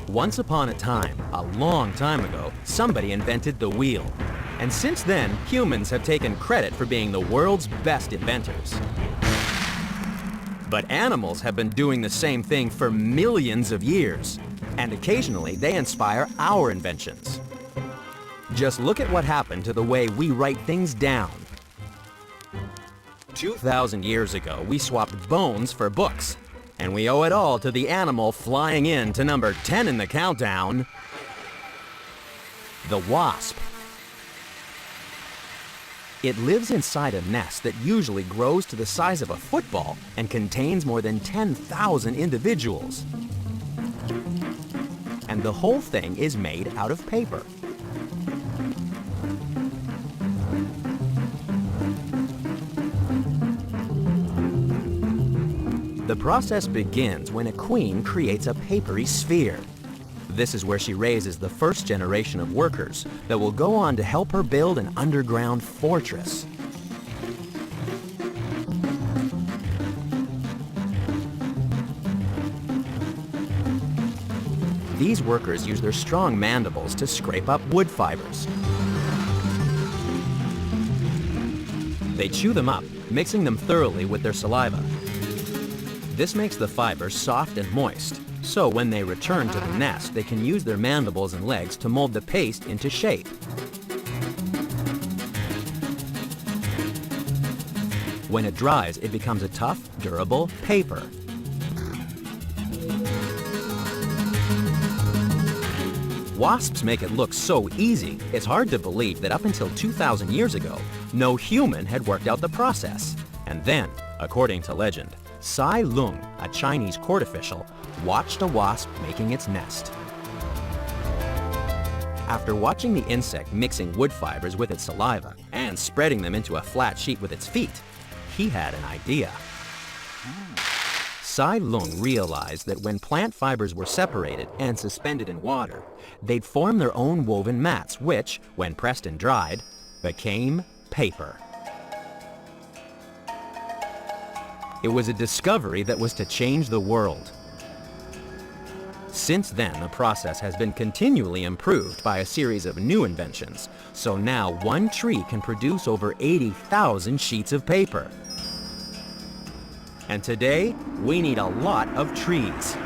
Once upon a time, a long time ago, somebody invented the wheel. And since then, humans have taken credit for being the world's best inventors. But animals have been doing the same thing for millions of years. And occasionally, they inspire our inventions. Just look at what happened to the way we write things down. 2,000 years ago, we swapped bones for books. And we owe it all to the animal flying in to number 10 in the countdown, the wasp. It lives inside a nest that usually grows to the size of a football and contains more than 10,000 individuals. And the whole thing is made out of paper. The process begins when a queen creates a papery sphere. This is where she raises the first generation of workers that will go on to help her build an underground fortress. These workers use their strong mandibles to scrape up wood fibers. They chew them up, mixing them thoroughly with their saliva. This makes the fibers soft and moist, so when they return to the nest, they can use their mandibles and legs to mold the paste into shape. When it dries, it becomes a tough, durable paper. Wasps make it look so easy, it's hard to believe that up until 2,000 years ago, no human had worked out the process. And then, according to legend, Sai Lung, a Chinese court official, watched a wasp making its nest. After watching the insect mixing wood fibers with its saliva and spreading them into a flat sheet with its feet, he had an idea. Sai Lung realized that when plant fibers were separated and suspended in water, they'd form their own woven mats which, when pressed and dried, became paper. It was a discovery that was to change the world. Since then, the process has been continually improved by a series of new inventions, so now one tree can produce over 80,000 sheets of paper. And today, we need a lot of trees.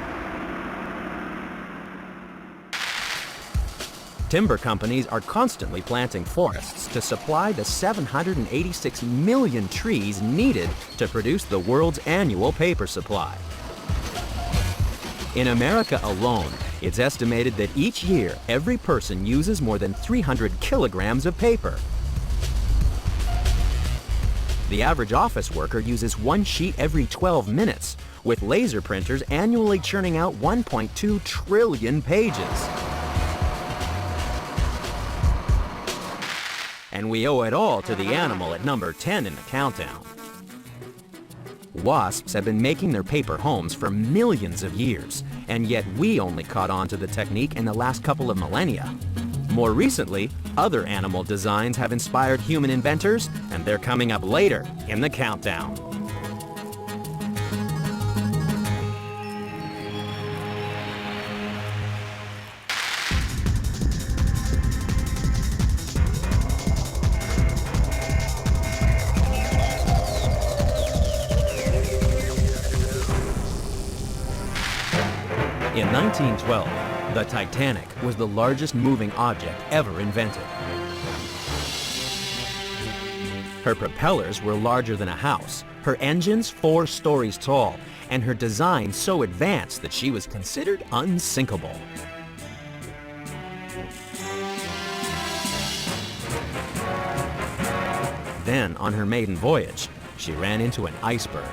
Timber companies are constantly planting forests to supply the 786 million trees needed to produce the world's annual paper supply. In America alone, it's estimated that each year, every person uses more than 300 kilograms of paper. The average office worker uses one sheet every 12 minutes, with laser printers annually churning out 1.2 trillion pages. And we owe it all to the animal at number 10 in the countdown. Wasps have been making their paper homes for millions of years, and yet we only caught on to the technique in the last couple of millennia. More recently, other animal designs have inspired human inventors, and they're coming up later in the countdown. In 1912, the Titanic was the largest moving object ever invented. Her propellers were larger than a house, her engines 4 stories tall, and her design so advanced that she was considered unsinkable. Then, on her maiden voyage, she ran into an iceberg.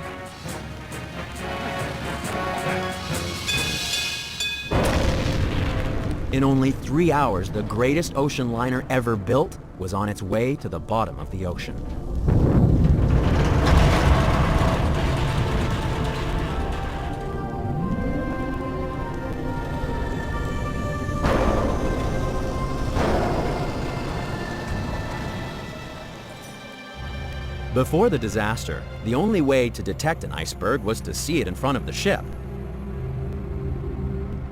In only 3 hours, the greatest ocean liner ever built was on its way to the bottom of the ocean. Before the disaster, the only way to detect an iceberg was to see it in front of the ship.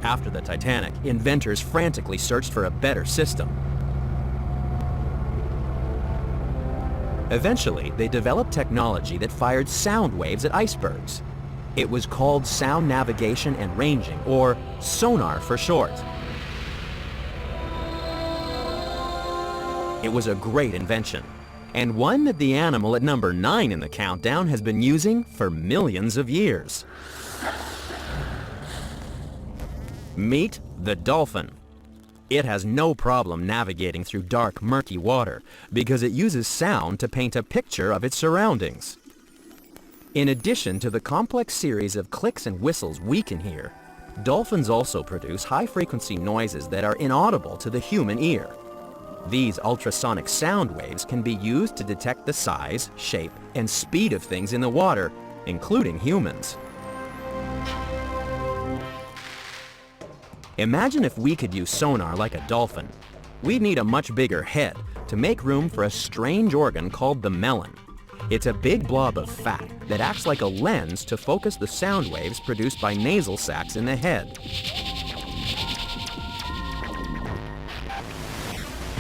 After the Titanic, inventors frantically searched for a better system. Eventually, they developed technology that fired sound waves at icebergs. It was called sound navigation and ranging, or sonar for short. It was a great invention, and one that the animal at number 9 in the countdown has been using for millions of years. Meet the dolphin. It has no problem navigating through dark, murky water because it uses sound to paint a picture of its surroundings. In addition to the complex series of clicks and whistles we can hear, dolphins also produce high-frequency noises that are inaudible to the human ear. These ultrasonic sound waves can be used to detect the size, shape, and speed of things in the water, including humans. Imagine if we could use sonar like a dolphin. We'd need a much bigger head to make room for a strange organ called the melon. It's a big blob of fat that acts like a lens to focus the sound waves produced by nasal sacs in the head.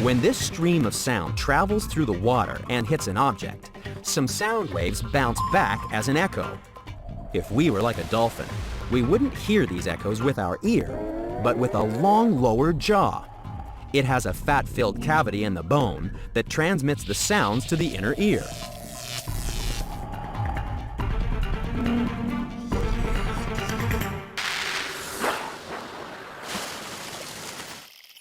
When this stream of sound travels through the water and hits an object, some sound waves bounce back as an echo. If we were like a dolphin, we wouldn't hear these echoes with our ear, but with a long lower jaw. It has a fat-filled cavity in the bone that transmits the sounds to the inner ear.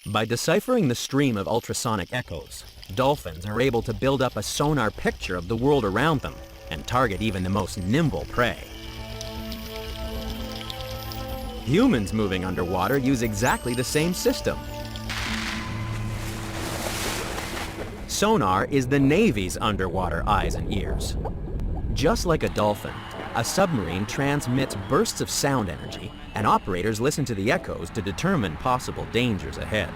By deciphering the stream of ultrasonic echoes, dolphins are able to build up a sonar picture of the world around them and target even the most nimble prey. Humans moving underwater use exactly the same system. Sonar is the Navy's underwater eyes and ears. Just like a dolphin, a submarine transmits bursts of sound energy, and operators listen to the echoes to determine possible dangers ahead.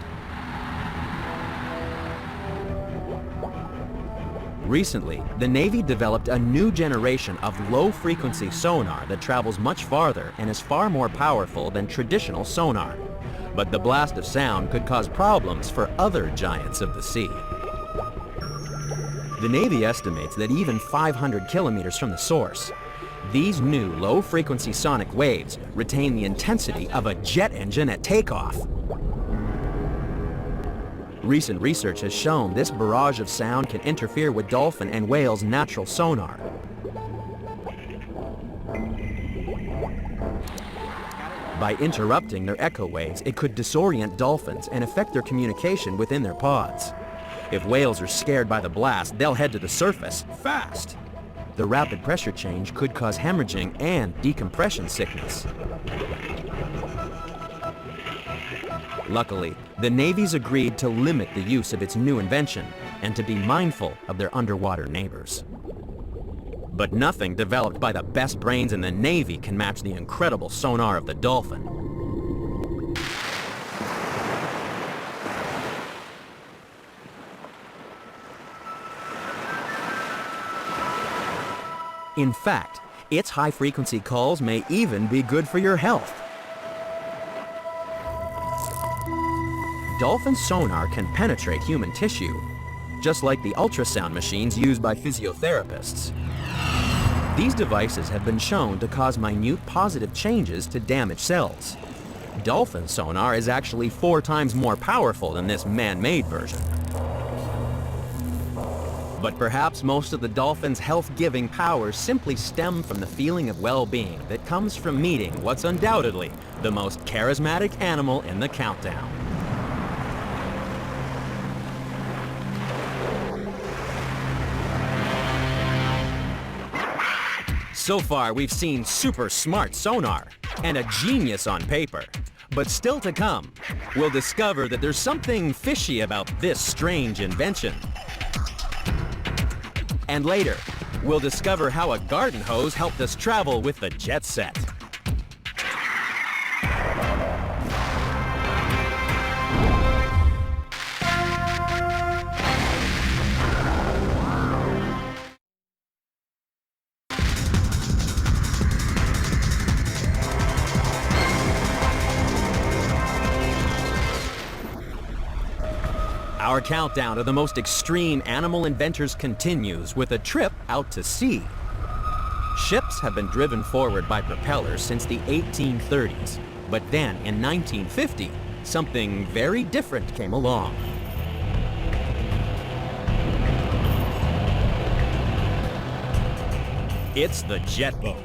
Recently, the Navy developed a new generation of low-frequency sonar that travels much farther and is far more powerful than traditional sonar. But the blast of sound could cause problems for other giants of the sea. The Navy estimates that even 500 kilometers from the source, these new low-frequency sonic waves retain the intensity of a jet engine at takeoff. Recent research has shown this barrage of sound can interfere with dolphin and whales' natural sonar. By interrupting their echo waves, it could disorient dolphins and affect their communication within their pods. If whales are scared by the blast, they'll head to the surface fast. The rapid pressure change could cause hemorrhaging and decompression sickness. Luckily, the Navy's agreed to limit the use of its new invention and to be mindful of their underwater neighbors. But nothing developed by the best brains in the Navy can match the incredible sonar of the dolphin. In fact, its high-frequency calls may even be good for your health. Dolphin sonar can penetrate human tissue, just like the ultrasound machines used by physiotherapists. These devices have been shown to cause minute positive changes to damaged cells. Dolphin sonar is actually 4 times more powerful than this man-made version. But perhaps most of the dolphin's health-giving powers simply stem from the feeling of well-being that comes from meeting what's undoubtedly the most charismatic animal in the countdown. So far, we've seen super smart sonar and a genius on paper. But still to come, we'll discover that there's something fishy about this strange invention. And later, we'll discover how a garden hose helped us travel with the jet set. Our countdown of the most extreme animal inventors continues with a trip out to sea. Ships have been driven forward by propellers since the 1830s, but then in 1950, something very different came along. It's the jet boat.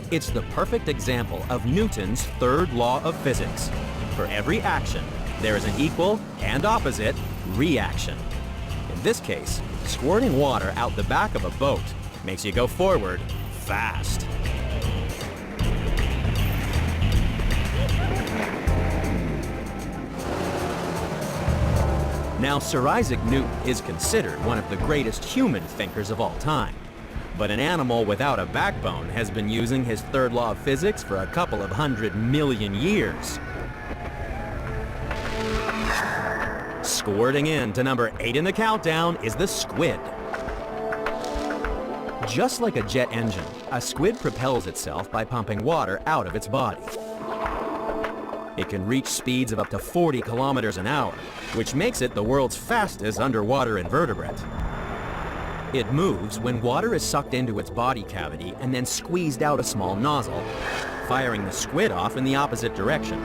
It's the perfect example of Newton's third law of physics. For every action, there is an equal and opposite reaction. In this case, squirting water out the back of a boat makes you go forward fast. Now, Sir Isaac Newton is considered one of the greatest human thinkers of all time. But an animal without a backbone has been using his third law of physics for a couple of 100 million years. Squirting in to number 8 in the countdown is the squid. Just like a jet engine, a squid propels itself by pumping water out of its body. It can reach speeds of up to 40 kilometers an hour, which makes it the world's fastest underwater invertebrate. It moves when water is sucked into its body cavity and then squeezed out a small nozzle, firing the squid off in the opposite direction.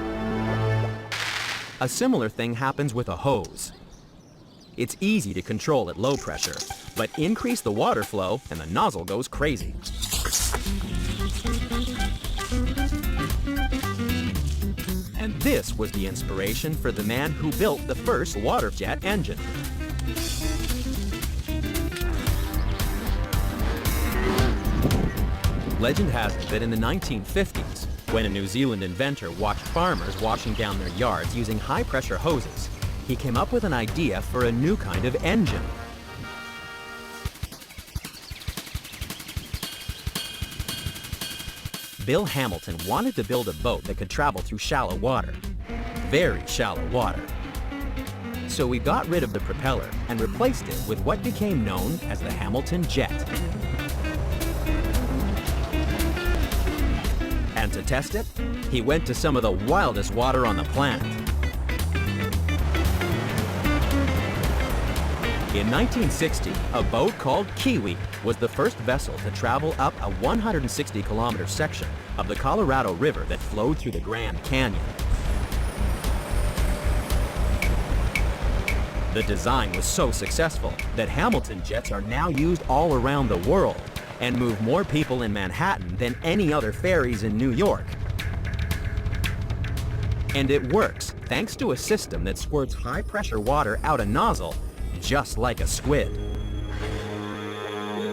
A similar thing happens with a hose. It's easy to control at low pressure, but increase the water flow and the nozzle goes crazy. And this was the inspiration for the man who built the first water jet engine. Legend has it that in the 1950s, when a New Zealand inventor watched farmers washing down their yards using high-pressure hoses, he came up with an idea for a new kind of engine. Bill Hamilton wanted to build a boat that could travel through shallow water, very shallow water. So we got rid of the propeller and replaced it with what became known as the Hamilton jet. And to test it, he went to some of the wildest water on the planet. In 1960, a boat called Kiwi was the first vessel to travel up a 160-kilometer section of the Colorado River that flowed through the Grand Canyon. The design was so successful that Hamilton jets are now used all around the world and move more people in Manhattan than any other ferries in New York. And it works thanks to a system that squirts high-pressure water out a nozzle just like a squid.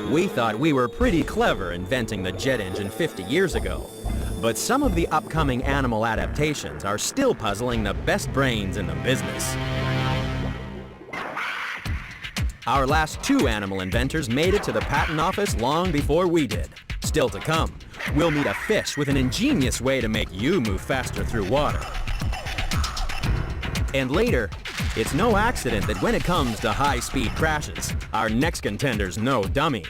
We thought we were pretty clever inventing the jet engine 50 years ago, but some of the upcoming animal adaptations are still puzzling the best brains in the business. Our last 2 animal inventors made it to the patent office long before we did. Still to come, we'll meet a fish with an ingenious way to make you move faster through water. And later, it's no accident that when it comes to high-speed crashes, our next contender's no dummy.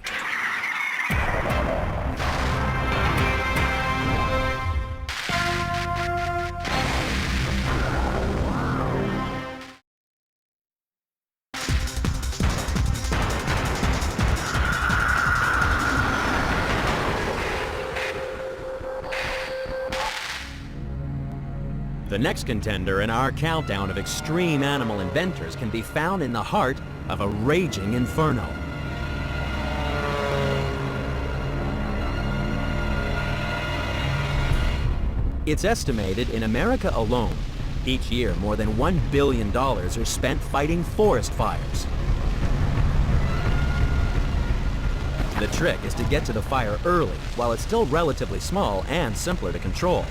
The next contender in our countdown of extreme animal inventors can be found in the heart of a raging inferno. It's estimated in America alone, each year more than $1 billion are spent fighting forest fires. The trick is to get to the fire early while it's still relatively small and simpler to control.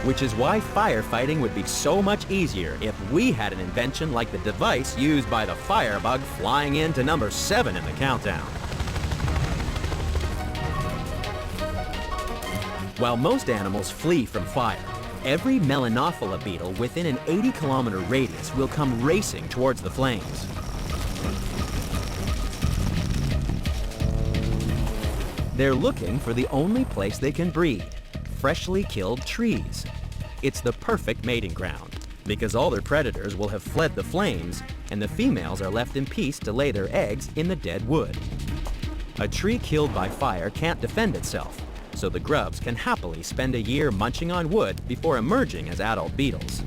Which is why firefighting would be so much easier if we had an invention like the device used by the firebug flying into number 7 in the countdown. While most animals flee from fire, every Melanophila beetle within an 80-kilometer radius will come racing towards the flames. They're looking for the only place they can breed, freshly killed trees. It's the perfect mating ground, because all their predators will have fled the flames, and the females are left in peace to lay their eggs in the dead wood. A tree killed by fire can't defend itself, so the grubs can happily spend a year munching on wood before emerging as adult beetles.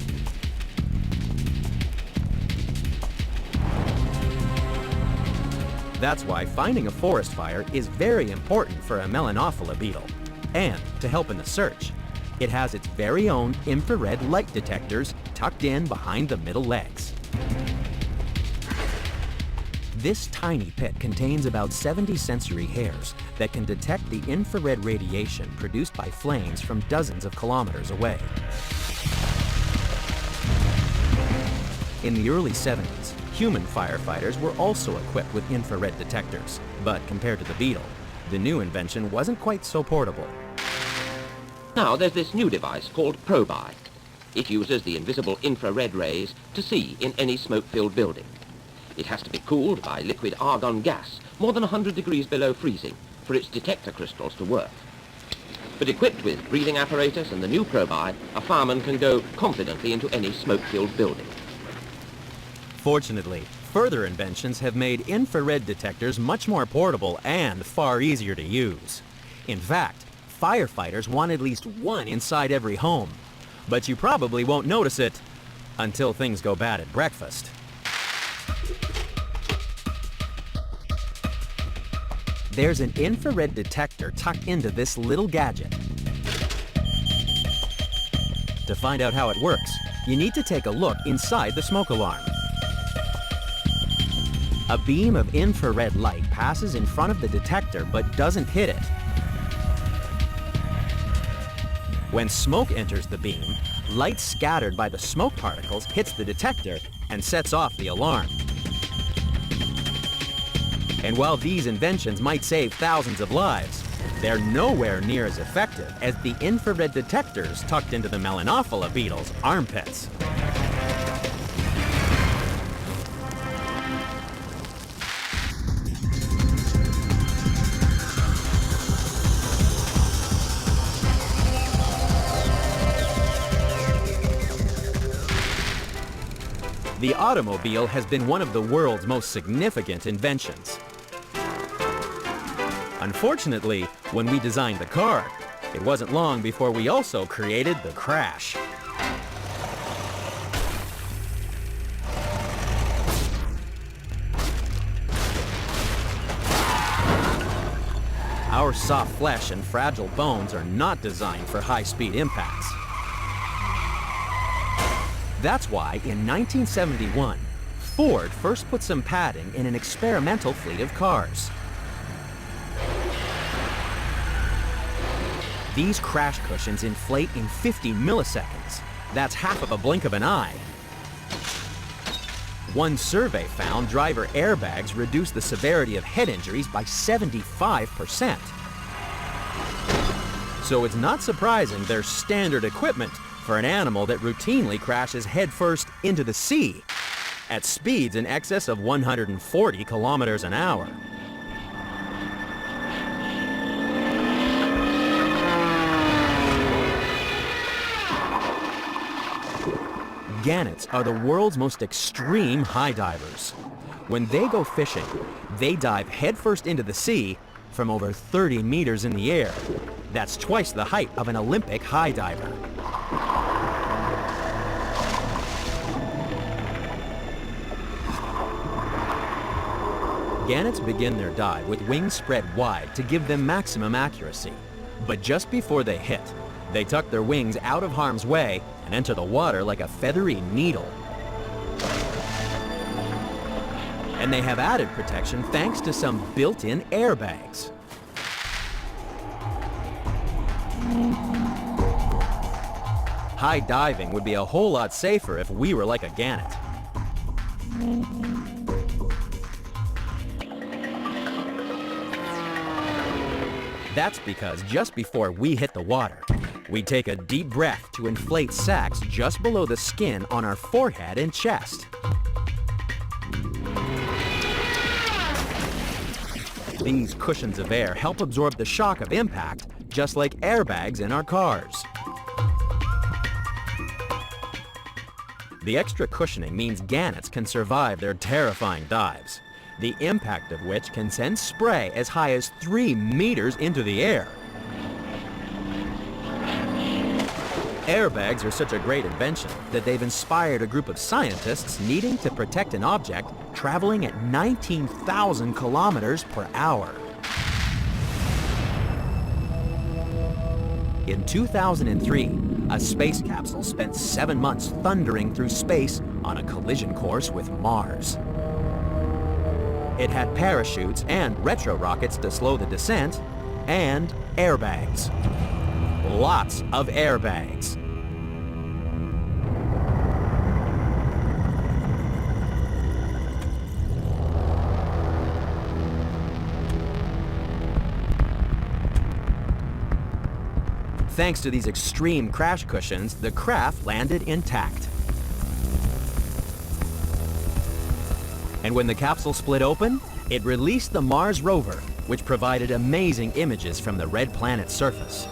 That's why finding a forest fire is very important for a Melanophila beetle. And to help in the search, it has its very own infrared light detectors tucked in behind the middle legs. This tiny pit contains about 70 sensory hairs that can detect the infrared radiation produced by flames from dozens of kilometers away. In the early 70s, human firefighters were also equipped with infrared detectors, but compared to the beetle, the new invention wasn't quite so portable. Now there's this new device called Probi. It uses the invisible infrared rays to see in any smoke-filled building. It has to be cooled by liquid argon gas, more than 100 degrees below freezing, for its detector crystals to work. But equipped with breathing apparatus and the new Probi, a fireman can go confidently into any smoke-filled building. Fortunately, further inventions have made infrared detectors much more portable and far easier to use. In fact, firefighters want at least one inside every home. But you probably won't notice it until things go bad at breakfast. There's an infrared detector tucked into this little gadget. To find out how it works, you need to take a look inside the smoke alarm. A beam of infrared light passes in front of the detector but doesn't hit it. When smoke enters the beam, light scattered by the smoke particles hits the detector and sets off the alarm. And while these inventions might save thousands of lives, they're nowhere near as effective as the infrared detectors tucked into the Melanophila beetle's armpits. The automobile has been one of the world's most significant inventions. Unfortunately, when we designed the car, it wasn't long before we also created the crash. Our soft flesh and fragile bones are not designed for high-speed impacts. That's why, in 1971, Ford first put some padding in an experimental fleet of cars. These crash cushions inflate in 50 milliseconds. That's half of a blink of an eye. One survey found driver airbags reduce the severity of head injuries by 75%. So it's not surprising they're standard equipment for an animal that routinely crashes headfirst into the sea at speeds in excess of 140 kilometers an hour. Gannets are the world's most extreme high divers. When they go fishing, they dive headfirst into the sea from over 30 meters in the air. That's twice the height of an Olympic high diver. Gannets begin their dive with wings spread wide to give them maximum accuracy. But just before they hit, they tuck their wings out of harm's way and enter the water like a feathery needle. And they have added protection thanks to some built-in airbags. High diving would be a whole lot safer if we were like a gannet. That's because just before we hit the water, we take a deep breath to inflate sacs just below the skin on our forehead and chest. These cushions of air help absorb the shock of impact, just like airbags in our cars. The extra cushioning means gannets can survive their terrifying dives, the impact of which can send spray as high as 3 meters into the air. Airbags are such a great invention that they've inspired a group of scientists needing to protect an object traveling at 19,000 kilometers per hour. In 2003, a space capsule spent 7 months thundering through space on a collision course with Mars. It had parachutes and retro rockets to slow the descent, and airbags. Lots of airbags. Thanks to these extreme crash cushions, the craft landed intact. And when the capsule split open, it released the Mars rover, which provided amazing images from the red planet's surface.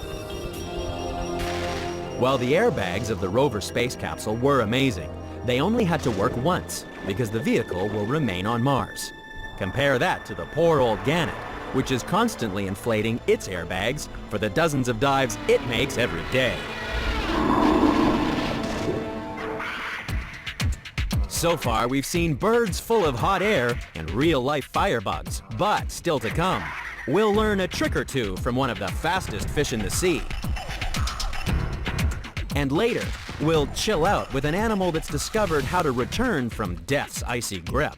While the airbags of the rover space capsule were amazing, they only had to work once because the vehicle will remain on Mars. Compare that to the poor old Gannet, which is constantly inflating its airbags for the dozens of dives it makes every day. So far, we've seen birds full of hot air and real-life firebugs, but still to come, we'll learn a trick or two from one of the fastest fish in the sea. And later, we'll chill out with an animal that's discovered how to return from death's icy grip.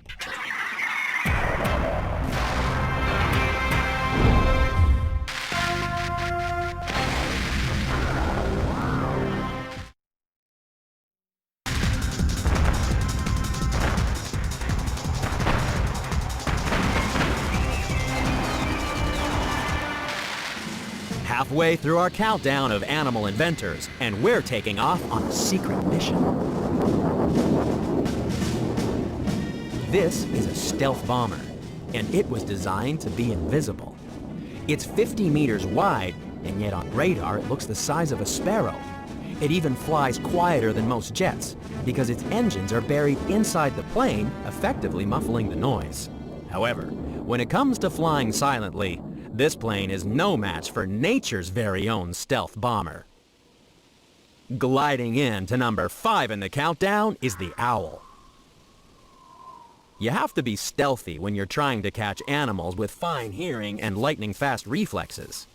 Halfway through our countdown of animal inventors, and we're taking off on a secret mission. This is a stealth bomber, and it was designed to be invisible. It's 50 meters wide, and yet on radar it looks the size of a sparrow. It even flies quieter than most jets, because its engines are buried inside the plane, effectively muffling the noise. However, when it comes to flying silently, this plane is no match for nature's very own stealth bomber. Gliding in to number 5 in the countdown is the owl. You have to be stealthy when you're trying to catch animals with fine hearing and lightning-fast reflexes.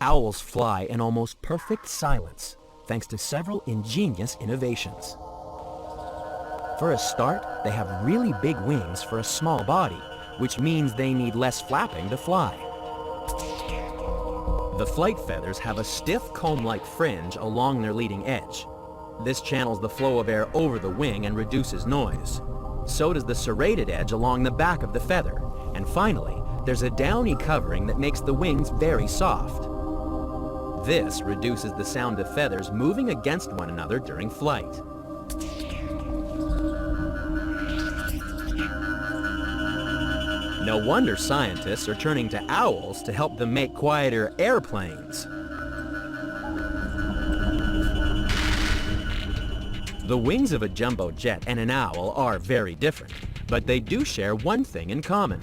Owls fly in almost perfect silence, thanks to several ingenious innovations. For a start, they have really big wings for a small body, which means they need less flapping to fly. The flight feathers have a stiff comb-like fringe along their leading edge. This channels the flow of air over the wing and reduces noise. So does the serrated edge along the back of the feather. And finally, there's a downy covering that makes the wings very soft. This reduces the sound of feathers moving against one another during flight. No wonder scientists are turning to owls to help them make quieter airplanes. The wings of a jumbo jet and an owl are very different, but they do share one thing in common.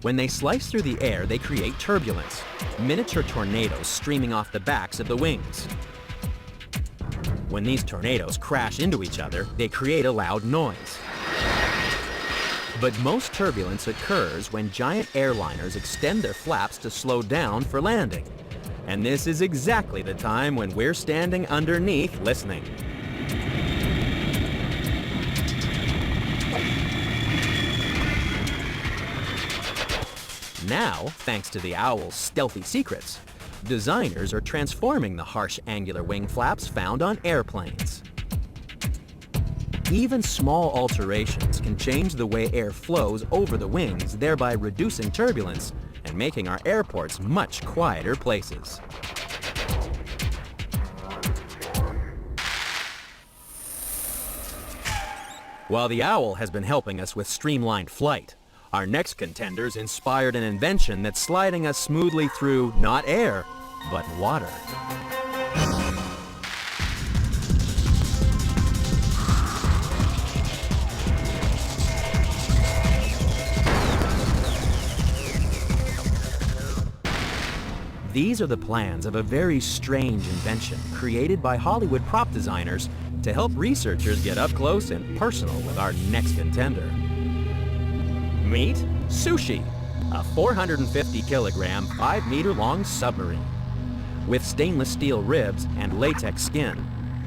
When they slice through the air, they create turbulence, miniature tornadoes streaming off the backs of the wings. When these tornadoes crash into each other, they create a loud noise. But most turbulence occurs when giant airliners extend their flaps to slow down for landing. And this is exactly the time when we're standing underneath listening. Now, thanks to the owl's stealthy secrets, designers are transforming the harsh angular wing flaps found on airplanes. Even small alterations can change the way air flows over the wings, thereby reducing turbulence and making our airports much quieter places. While the owl has been helping us with streamlined flight, our next contenders inspired an invention that's sliding us smoothly through not air, but water. These are the plans of a very strange invention created by Hollywood prop designers to help researchers get up close and personal with our next contender. Meet sushi, a 450-kilogram, 5-meter-long submarine. With stainless steel ribs and latex skin,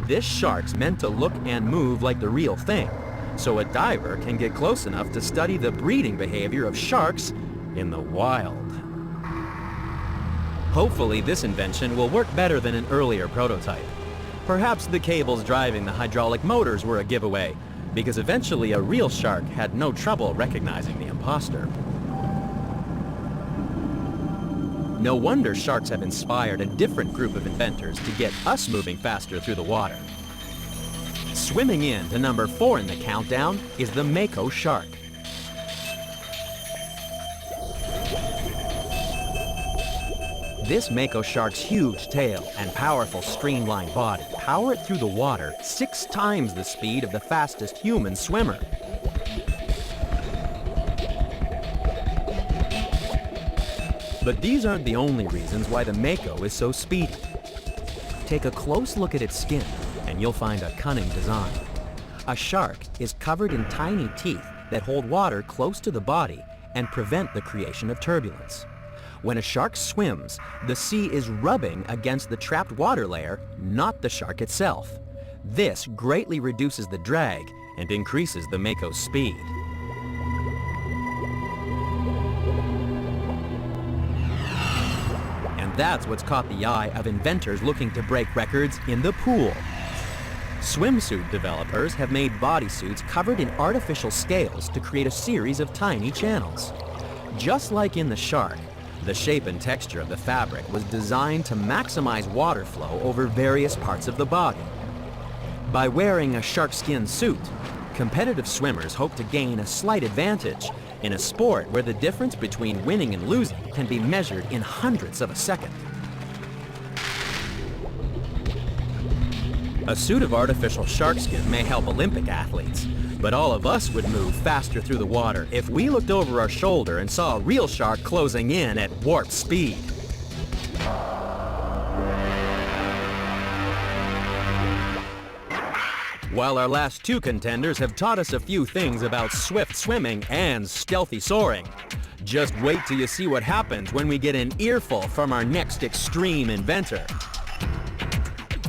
this shark's meant to look and move like the real thing, so a diver can get close enough to study the breeding behavior of sharks in the wild. Hopefully this invention will work better than an earlier prototype. Perhaps the cables driving the hydraulic motors were a giveaway, because eventually a real shark had no trouble recognizing the imposter. No wonder sharks have inspired a different group of inventors to get us moving faster through the water. Swimming in to number 4 in the countdown is the mako shark. This mako shark's huge tail and powerful streamlined body power it through the water 6 times the speed of the fastest human swimmer. But these aren't the only reasons why the mako is so speedy. Take a close look at its skin and you'll find a cunning design. A shark is covered in tiny teeth that hold water close to the body and prevent the creation of turbulence. When a shark swims, the sea is rubbing against the trapped water layer, not the shark itself. This greatly reduces the drag and increases the mako's speed. And that's what's caught the eye of inventors looking to break records in the pool. Swimsuit developers have made bodysuits covered in artificial scales to create a series of tiny channels. Just like in the shark, the shape and texture of the fabric was designed to maximize water flow over various parts of the body. By wearing a sharkskin suit, competitive swimmers hope to gain a slight advantage in a sport where the difference between winning and losing can be measured in hundredths of a second. A suit of artificial sharkskin may help Olympic athletes, but all of us would move faster through the water if we looked over our shoulder and saw a real shark closing in at warp speed. While our last 2 contenders have taught us a few things about swift swimming and stealthy soaring, just wait till you see what happens when we get an earful from our next extreme inventor.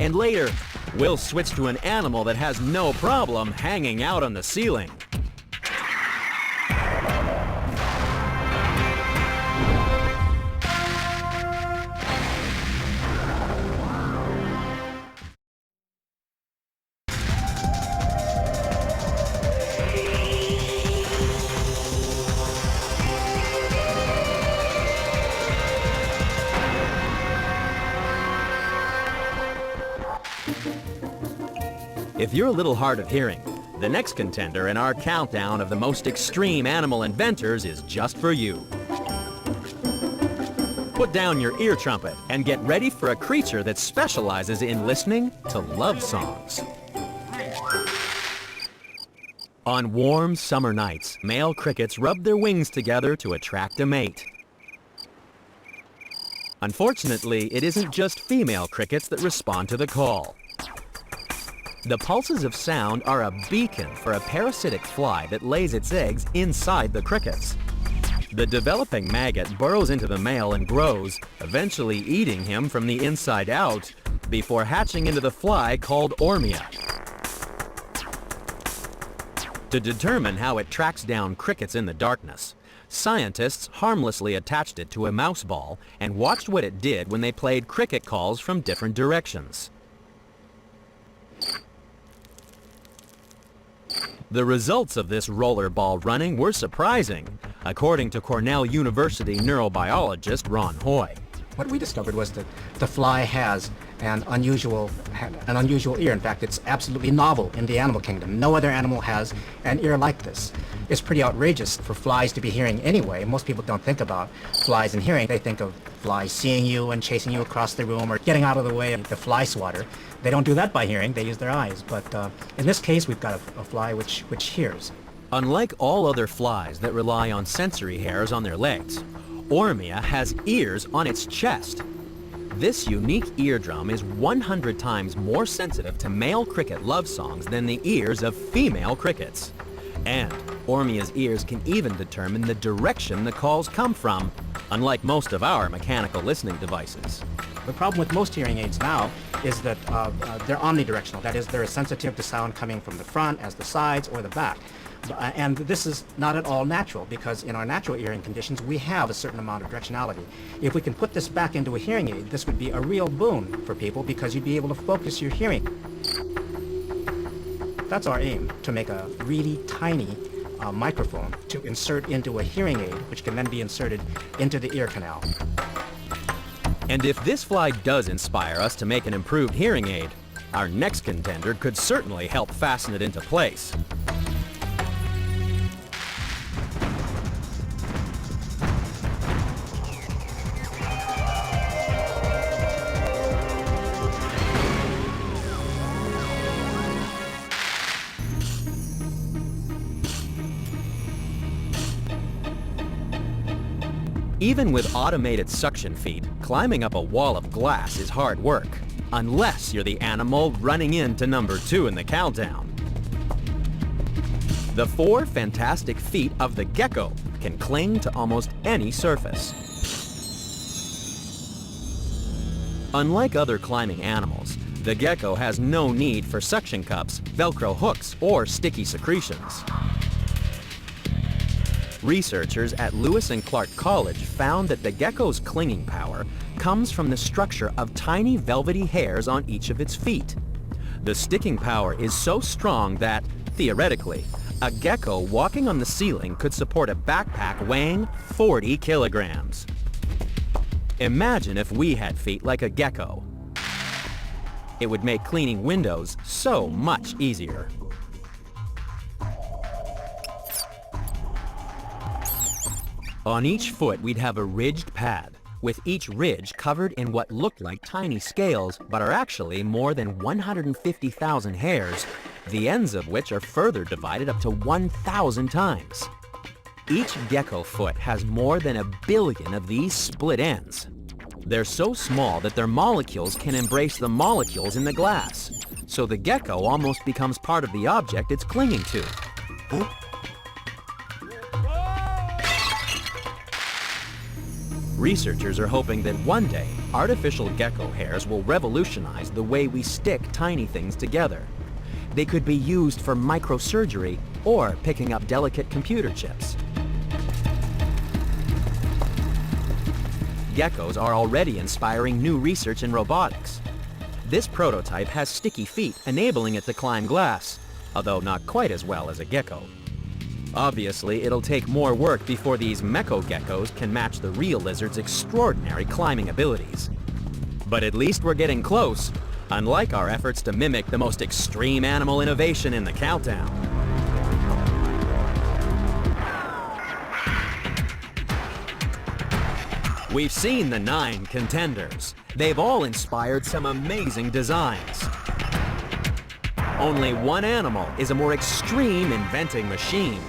And later, we'll switch to an animal that has no problem hanging out on the ceiling. If you're a little hard of hearing, the next contender in our countdown of the most extreme animal inventors is just for you. Put down your ear trumpet and get ready for a creature that specializes in listening to love songs. On warm summer nights, male crickets rub their wings together to attract a mate. Unfortunately, it isn't just female crickets that respond to the call. The pulses of sound are a beacon for a parasitic fly that lays its eggs inside the crickets. The developing maggot burrows into the male and grows, eventually eating him from the inside out, before hatching into the fly called Ormia. To determine how it tracks down crickets in the darkness, scientists harmlessly attached it to a mouse ball and watched what it did when they played cricket calls from different directions. The results of this rollerball running were surprising, according to Cornell University neurobiologist Ron Hoy. What we discovered was that the fly has an unusual ear. In fact, it's absolutely novel in the animal kingdom. No other animal has an ear like this. It's pretty outrageous for flies to be hearing anyway. Most people don't think about flies and hearing. They think of flies seeing you and chasing you across the room or getting out of the way of the fly swatter. They don't do that by hearing, they use their eyes. But in this case, we've got a fly which hears. Unlike all other flies that rely on sensory hairs on their legs, Ormia has ears on its chest. This unique eardrum is 100 times more sensitive to male cricket love songs than the ears of female crickets. And Ormia's ears can even determine the direction the calls come from, unlike most of our mechanical listening devices. The problem with most hearing aids now is that they're omnidirectional. That is, they're as sensitive to sound coming from the front as the sides or the back. And this is not at all natural, because in our natural hearing conditions, we have a certain amount of directionality. If we can put this back into a hearing aid, this would be a real boon for people, because you'd be able to focus your hearing. That's our aim, to make a really tiny microphone to insert into a hearing aid, which can then be inserted into the ear canal. And if this fly does inspire us to make an improved hearing aid, our next contender could certainly help fasten it into place. Even with automated suction feet, climbing up a wall of glass is hard work, unless you're the animal running into number 2 in the countdown. The 4 fantastic feet of the gecko can cling to almost any surface. Unlike other climbing animals, the gecko has no need for suction cups, Velcro hooks, or sticky secretions. Researchers at Lewis and Clark College found that the gecko's clinging power comes from the structure of tiny velvety hairs on each of its feet. The sticking power is so strong that, theoretically, a gecko walking on the ceiling could support a backpack weighing 40 kilograms. Imagine if we had feet like a gecko. It would make cleaning windows so much easier. On each foot, we'd have a ridged pad, with each ridge covered in what look like tiny scales, but are actually more than 150,000 hairs, the ends of which are further divided up to 1,000 times. Each gecko foot has more than 1 billion of these split ends. They're so small that their molecules can embrace the molecules in the glass, so the gecko almost becomes part of the object it's clinging to. Researchers are hoping that one day, artificial gecko hairs will revolutionize the way we stick tiny things together. They could be used for microsurgery or picking up delicate computer chips. Geckos are already inspiring new research in robotics. This prototype has sticky feet, enabling it to climb glass, although not quite as well as a gecko. Obviously, it'll take more work before these mecho geckos can match the real lizard's extraordinary climbing abilities. But at least we're getting close, unlike our efforts to mimic the most extreme animal innovation in the countdown. We've seen the 9 contenders. They've all inspired some amazing designs. Only one animal is a more extreme inventing machine.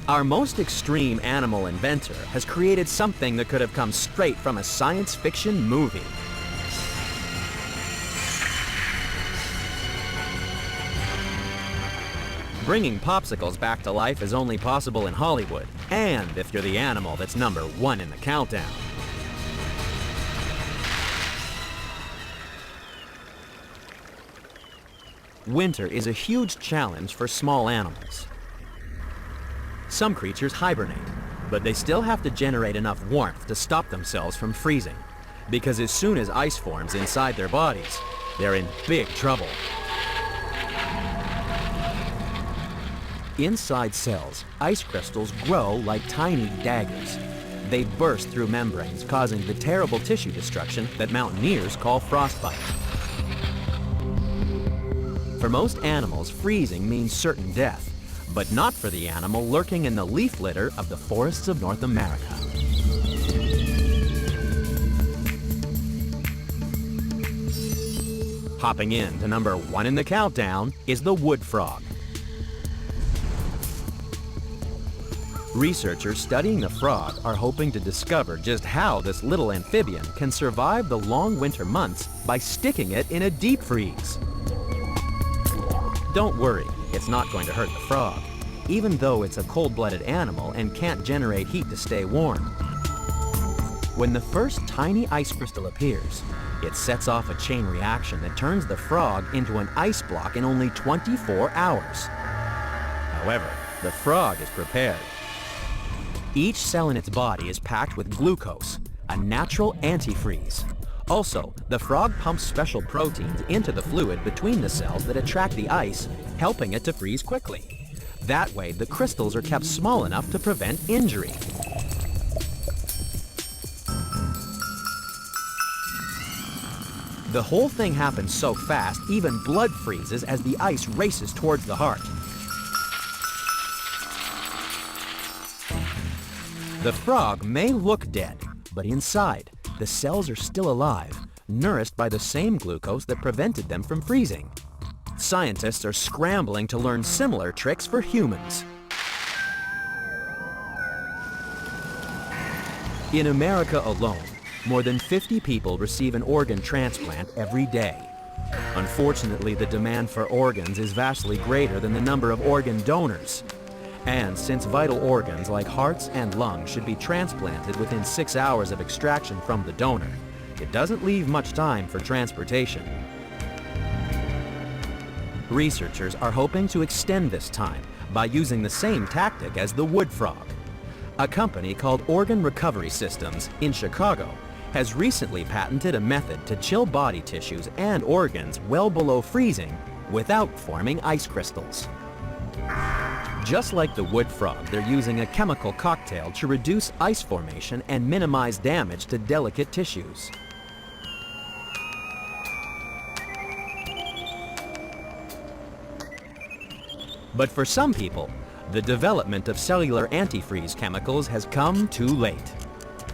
Our most extreme animal inventor has created something that could have come straight from a science fiction movie. Bringing popsicles back to life is only possible in Hollywood, and if you're the animal that's number 1 in the countdown. Winter is a huge challenge for small animals. Some creatures hibernate, But they still have to generate enough warmth to stop themselves from freezing, because as soon as ice forms inside their bodies, they're in big trouble. Inside cells, ice crystals grow like tiny daggers. They burst through membranes, causing the terrible tissue destruction that mountaineers call frostbite. For most animals, freezing means certain death, but not for the animal lurking in the leaf litter of the forests of North America. Hopping in to number 1 in the countdown is the wood frog. Researchers studying the frog are hoping to discover just how this little amphibian can survive the long winter months by sticking it in a deep freeze. Don't worry, it's not going to hurt the frog, even though it's a cold-blooded animal and can't generate heat to stay warm. When the first tiny ice crystal appears, it sets off a chain reaction that turns the frog into an ice block in only 24 hours. However, the frog is prepared. Each cell in its body is packed with glucose, a natural antifreeze. Also, the frog pumps special proteins into the fluid between the cells that attract the ice, helping it to freeze quickly. That way, the crystals are kept small enough to prevent injury. The whole thing happens so fast, even blood freezes as the ice races towards the heart. The frog may look dead, but inside, the cells are still alive, nourished by the same glucose that prevented them from freezing. Scientists are scrambling to learn similar tricks for humans. In America alone, more than 50 people receive an organ transplant every day. Unfortunately, the demand for organs is vastly greater than the number of organ donors. And since vital organs like hearts and lungs should be transplanted within 6 hours of extraction from the donor, it doesn't leave much time for transportation. Researchers are hoping to extend this time by using the same tactic as the wood frog. A company called Organ Recovery Systems in Chicago has recently patented a method to chill body tissues and organs well below freezing without forming ice crystals. Just like the wood frog, they're using a chemical cocktail to reduce ice formation and minimize damage to delicate tissues. But for some people, the development of cellular antifreeze chemicals has come too late.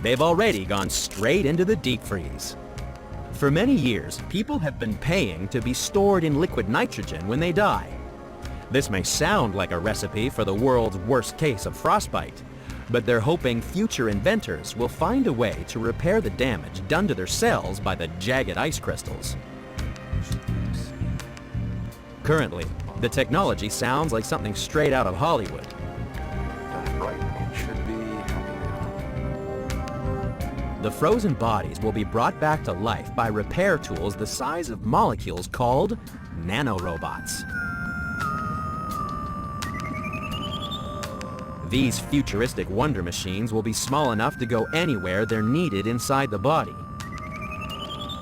They've already gone straight into the deep freeze. For many years, people have been paying to be stored in liquid nitrogen when they die. This may sound like a recipe for the world's worst case of frostbite, but they're hoping future inventors will find a way to repair the damage done to their cells by the jagged ice crystals. Currently, the technology sounds like something straight out of Hollywood. The frozen bodies will be brought back to life by repair tools the size of molecules called nanorobots. These futuristic wonder machines will be small enough to go anywhere they're needed inside the body.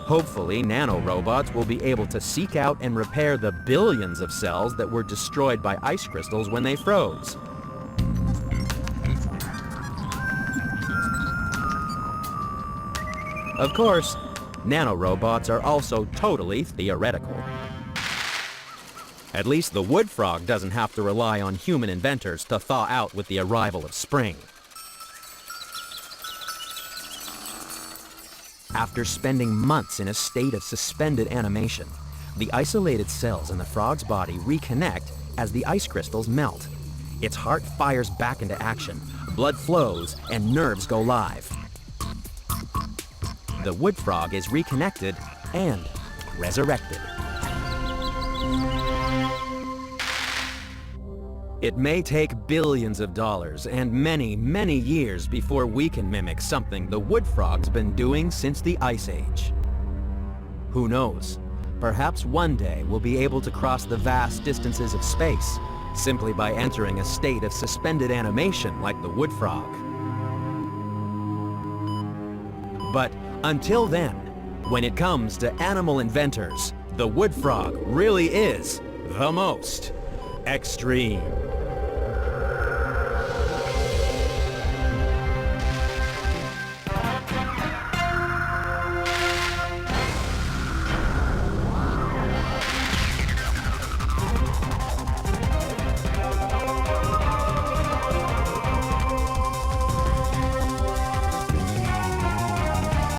Hopefully, nanorobots will be able to seek out and repair the billions of cells that were destroyed by ice crystals when they froze. Of course, nanorobots are also totally theoretical. At least the wood frog doesn't have to rely on human inventors to thaw out with the arrival of spring. After spending months in a state of suspended animation, the isolated cells in the frog's body reconnect as the ice crystals melt. Its heart fires back into action, blood flows, and nerves go live. The wood frog is reconnected and resurrected. It may take billions of dollars and many, many years before we can mimic something the wood frog's been doing since the Ice Age. Who knows? Perhaps one day we'll be able to cross the vast distances of space simply by entering a state of suspended animation like the wood frog. But until then, when it comes to animal inventors, the wood frog really is the most extreme.